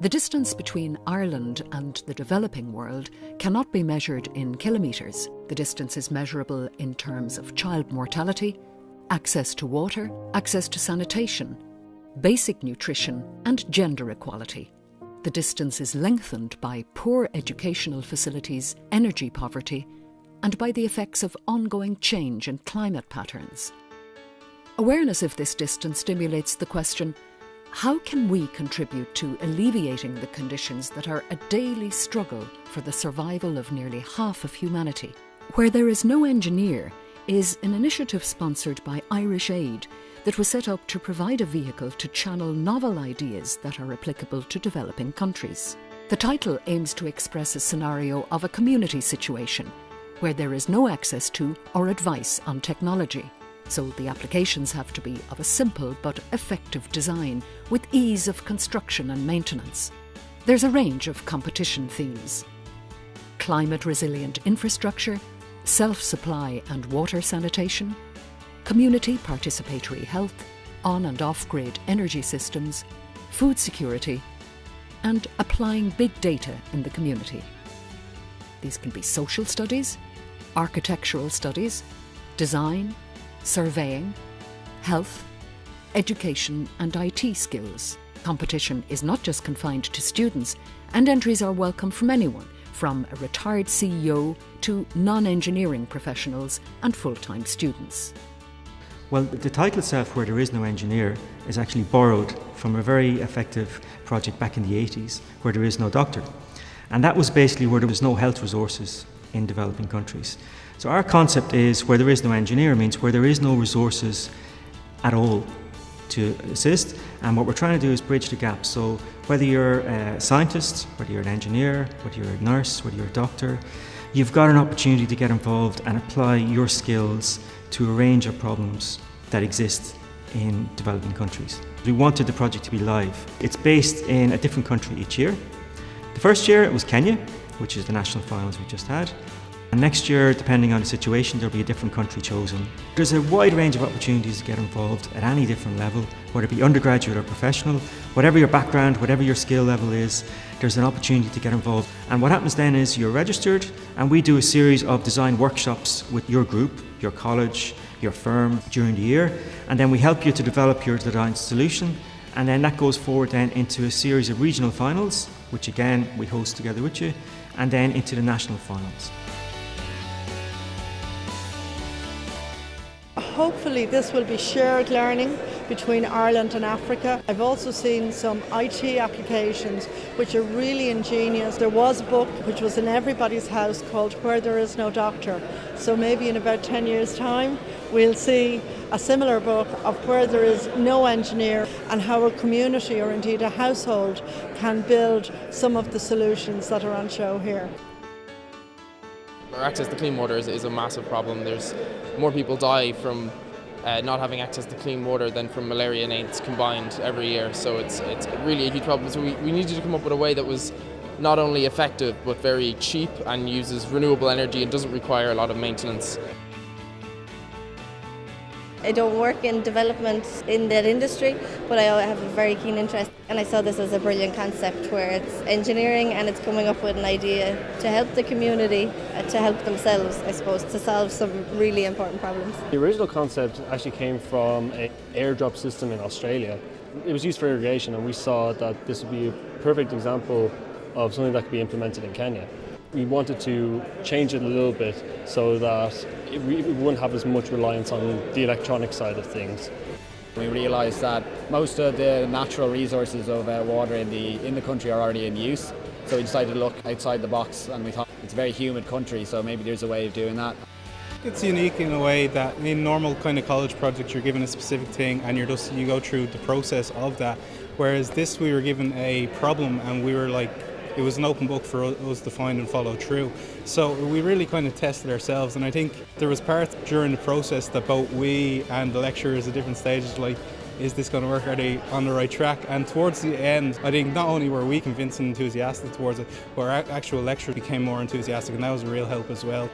The distance between Ireland and the developing world cannot be measured in kilometres. The distance is measurable in terms of child mortality, access to water, access to sanitation, basic nutrition and gender equality. The distance is lengthened by poor educational facilities, energy poverty, and by the effects of ongoing change in climate patterns. Awareness of this distance stimulates the question, how can we contribute to alleviating the conditions that are a daily struggle for the survival of nearly half of humanity? Where There Is No Engineer is an initiative sponsored by Irish Aid that was set up to provide a vehicle to channel novel ideas that are applicable to developing countries. The title aims to express a scenario of a community situation where there is no access to or advice on technology. So the applications have to be of a simple but effective design with ease of construction and maintenance. There's a range of competition themes: climate resilient infrastructure, self-supply and water sanitation, community participatory health, on and off-grid energy systems, food security, and applying big data in the community. These can be social studies, architectural studies, design, surveying, health, education and IT skills. Competition is not just confined to students, and entries are welcome from anyone, from a retired CEO to non-engineering professionals and full-time students. Well, the title itself, Where There Is No Engineer, is actually borrowed from a very effective project back in the 80s, Where There Is No Doctor. And that was basically where there was no health resources in developing countries. So our concept is where there is no engineer means where there is no resources at all to assist, and what we're trying to do is bridge the gap. So whether you're a scientist, whether you're an engineer, whether you're a nurse, whether you're a doctor, you've got an opportunity to get involved and apply your skills to a range of problems that exist in developing countries. We wanted the project to be live. It's based in a different country each year. The first year it was Kenya, which is the national finals we just had. And next year, depending on the situation, there'll be a different country chosen. There's a wide range of opportunities to get involved at any different level, whether it be undergraduate or professional. Whatever your background, whatever your skill level is, there's an opportunity to get involved. And what happens then is you're registered, and we do a series of design workshops with your group, your college, your firm during the year, and then we help you to develop your design solution, and then that goes forward then into a series of regional finals, which again we host together with you, and then into the national finals. Hopefully this will be shared learning between Ireland and Africa. I've also seen some IT applications which are really ingenious. There was a book which was in everybody's house called Where There Is No Doctor. So maybe in about 10 years' time we'll see a similar book of Where There Is No Engineer and how a community or indeed a household can build some of the solutions that are on show here. Access to clean water is a massive problem. There's more people die from not having access to clean water than from malaria and AIDS combined every year. So it's really a huge problem. So we needed to come up with a way that was not only effective but very cheap and uses renewable energy and doesn't require a lot of maintenance. I don't work in development in that industry, but I have a very keen interest, and I saw this as a brilliant concept where it's engineering and it's coming up with an idea to help the community, to help themselves, I suppose, to solve some really important problems. The original concept actually came from an airdrop system in Australia. It was used for irrigation, and we saw that this would be a perfect example of something that could be implemented in Kenya. We wanted to change it a little bit so that we wouldn't have as much reliance on the electronic side of things. We realised that most of the natural resources of water in the country are already in use, so we decided to look outside the box, and we thought it's a very humid country, so maybe there's a way of doing that. It's unique in a way that in normal kind of college projects you're given a specific thing and you go through the process of that, whereas this we were given a problem and we were like, it was an open book for us to find and follow through. So we really kind of tested ourselves, and I think there was parts during the process that both we and the lecturers at different stages like, is this going to work? Are they on the right track? And towards the end, I think not only were we convinced and enthusiastic towards it, but our actual lecturer became more enthusiastic, and that was a real help as well.